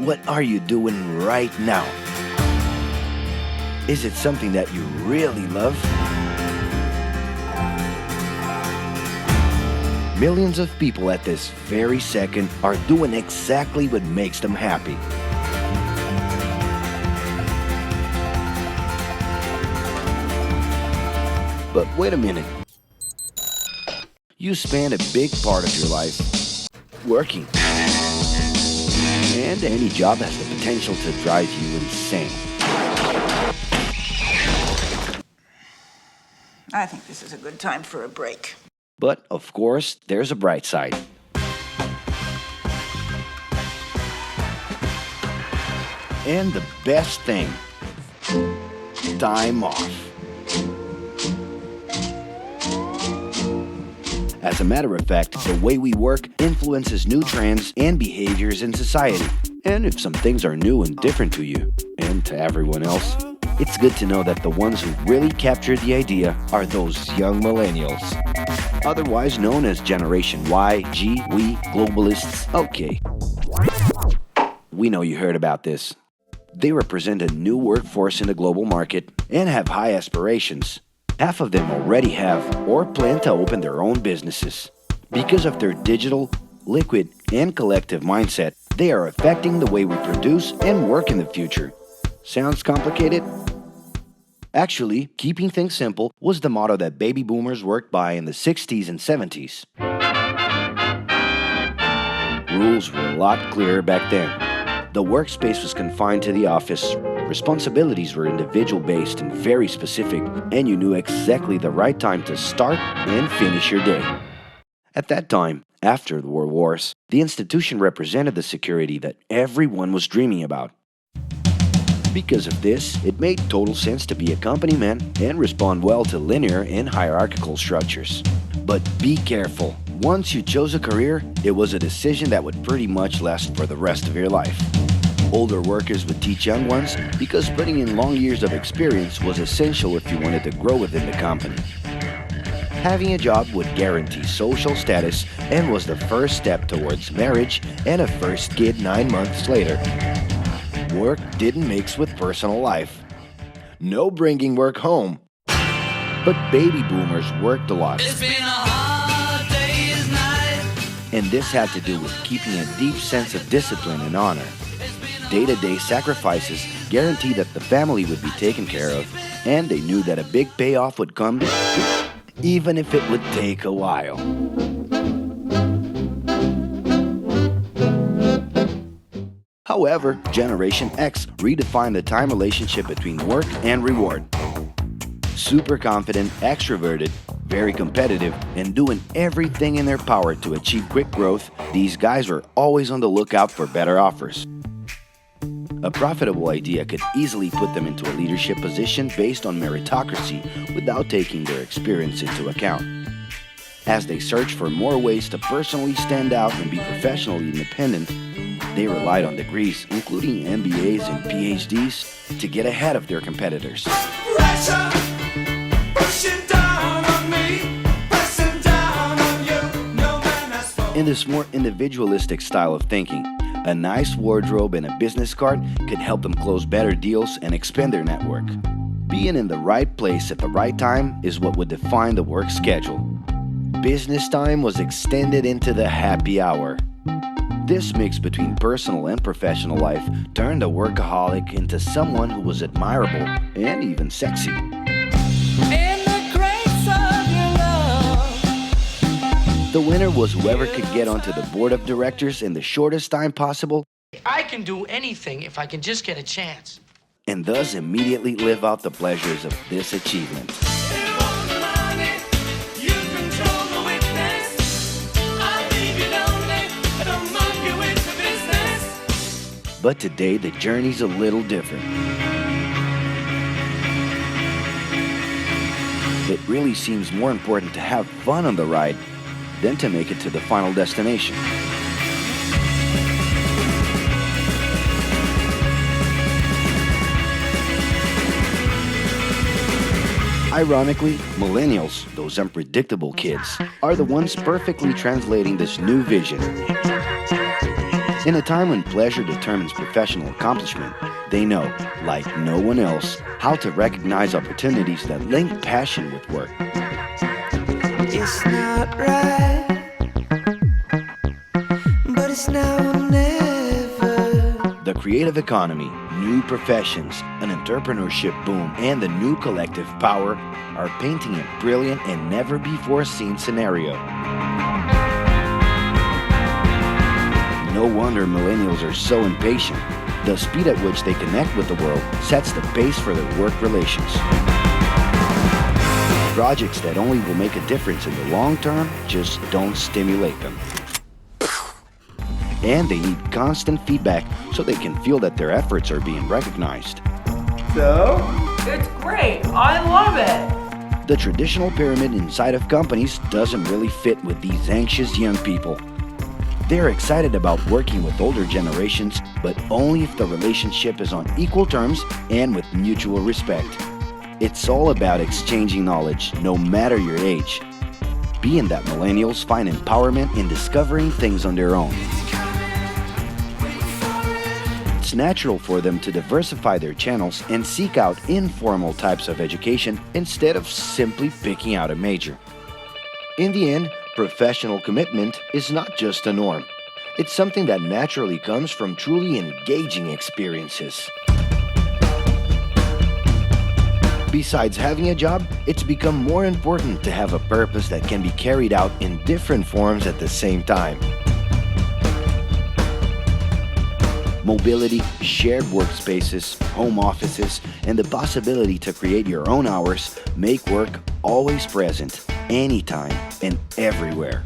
What are you doing right now? Is it something that you really love? Millions of people at this very second are doing exactly what makes them happy. But wait a minute. You spend a big part of your life working. And any job has the potential to drive you insane. I think this is a good time for a break. But, of course, there's a bright side. And the best thing, time off. As a matter of fact, the way we work influences new trends and behaviors in society. And if some things are new and different to you, and to everyone else, it's good to know that the ones who really captured the idea are those young millennials. Otherwise known as Generation Y, G, we, globalists. Okay. We know you heard about this. They represent a new workforce in the global market and have high aspirations. Half of them already have or plan to open their own businesses. Because of their digital, liquid, and collective mindset, they are affecting the way we produce and work in the future. Sounds complicated? Actually, keeping things simple was the motto that baby boomers worked by in the 60s and 70s. Rules were a lot clearer back then. The workspace was confined to the office, responsibilities were individual-based and very specific, and you knew exactly the right time to start and finish your day. At that time, after the World Wars, the institution represented the security that everyone was dreaming about. Because of this, it made total sense to be a company man and respond well to linear and hierarchical structures. But be careful. Once you chose a career, it was a decision that would pretty much last for the rest of your life. Older workers would teach young ones because putting in long years of experience was essential if you wanted to grow within the company. Having a job would guarantee social status and was the first step towards marriage and a first kid 9 months later. Work didn't mix with personal life. No bringing work home. But baby boomers worked a lot. It's been a hard day's night. And this had to do with keeping a deep sense of discipline and honor. Day-to-day sacrifices guaranteed that the family would be taken care of, and they knew that a big payoff would come, even if it would take a while. However, Generation X redefined the time relationship between work and reward. Super confident, extroverted, very competitive, and doing everything in their power to achieve quick growth, these guys were always on the lookout for better offers. A profitable idea could easily put them into a leadership position based on meritocracy without taking their experience into account. As they searched for more ways to personally stand out and be professionally independent, they relied on degrees, including MBAs and PhDs, to get ahead of their competitors. Pressure, pushing down on me, pressing down on you. No man has spoken. In this more individualistic style of thinking, a nice wardrobe and a business card could help them close better deals and expand their network. Being in the right place at the right time is what would define the work schedule. Business time was extended into the happy hour. This mix between personal and professional life turned a workaholic into someone who was admirable and even sexy. In the grace of your love. The winner was whoever could get onto the board of directors in the shortest time possible I can do anything if I can just get a chance. and thus immediately live out the pleasures of this achievement. But today, the journey's a little different. It really seems more important to have fun on the ride than to make it to the final destination. Ironically, millennials, those unpredictable kids, are the ones perfectly translating this new vision. In a time when pleasure determines professional accomplishment, they know, like no one else, how to recognize opportunities that link passion with work. It's not right, but it's now or never. The creative economy, new professions, an entrepreneurship boom, and the new collective power are painting a brilliant and never-before-seen scenario. No wonder millennials are so impatient. The speed at which they connect with the world sets the pace for their work relations. Projects that only will make a difference in the long term just don't stimulate them. And they need constant feedback so they can feel that their efforts are being recognized. So? It's great. I love it. The traditional pyramid inside of companies doesn't really fit with these anxious young people. They're excited about working with older generations, but only if the relationship is on equal terms and with mutual respect. It's all about exchanging knowledge, no matter your age. Being that millennials find empowerment in discovering things on their own. It's natural for them to diversify their channels and seek out informal types of education instead of simply picking out a major. In the end, professional commitment is not just a norm. It's something that naturally comes from truly engaging experiences. Besides having a job, it's become more important to have a purpose that can be carried out in different forms at the same time. Mobility, shared workspaces, home offices, and the possibility to create your own hours make work always present, anytime and everywhere.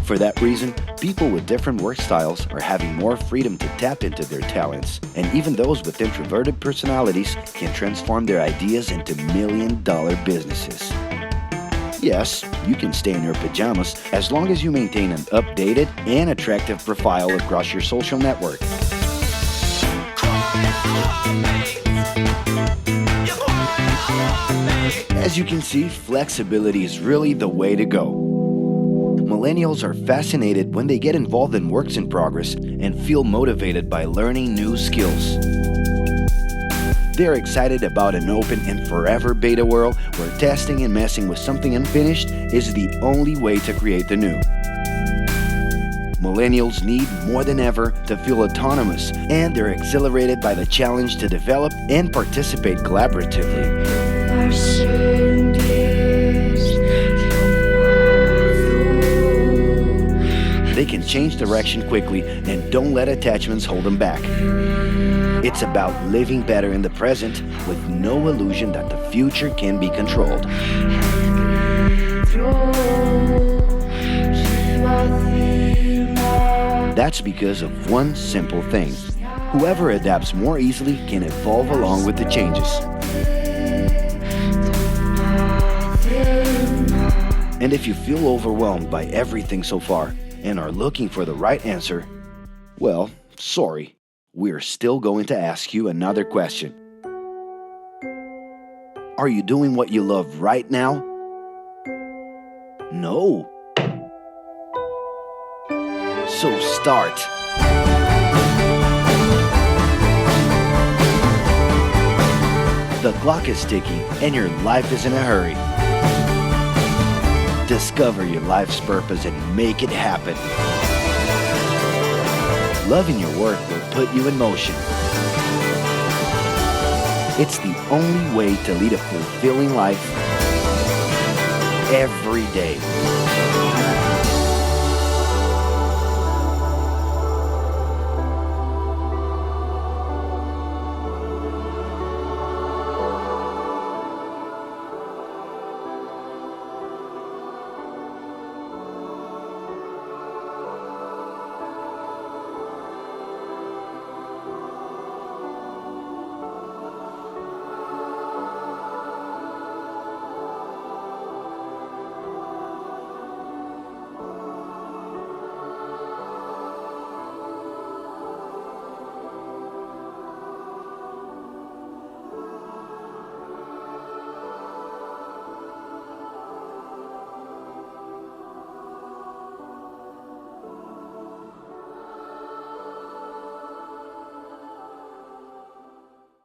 For that reason, people with different work styles are having more freedom to tap into their talents, and even those with introverted personalities can transform their ideas into million-dollar businesses. Yes, you can stay in your pajamas as long as you maintain an updated and attractive profile across your social network. As you can see, flexibility is really the way to go. Millennials are fascinated when they get involved in works in progress and feel motivated by learning new skills. They're excited about an open and forever beta world where testing and messing with something unfinished is the only way to create the new. Millennials need more than ever to feel autonomous, and they're exhilarated by the challenge to develop and participate collaboratively. They can change direction quickly and don't let attachments hold them back. It's about living better in the present with no illusion that the future can be controlled. That's because of one simple thing. Whoever adapts more easily can evolve along with the changes. And if you feel overwhelmed by everything so far and are looking for the right answer, well, sorry. We're still going to ask you another question. Are you doing what you love right now? No. So start. The clock is ticking and your life is in a hurry. Discover your life's purpose and make it happen. Loving your work will put you in motion. It's the only way to lead a fulfilling life every day.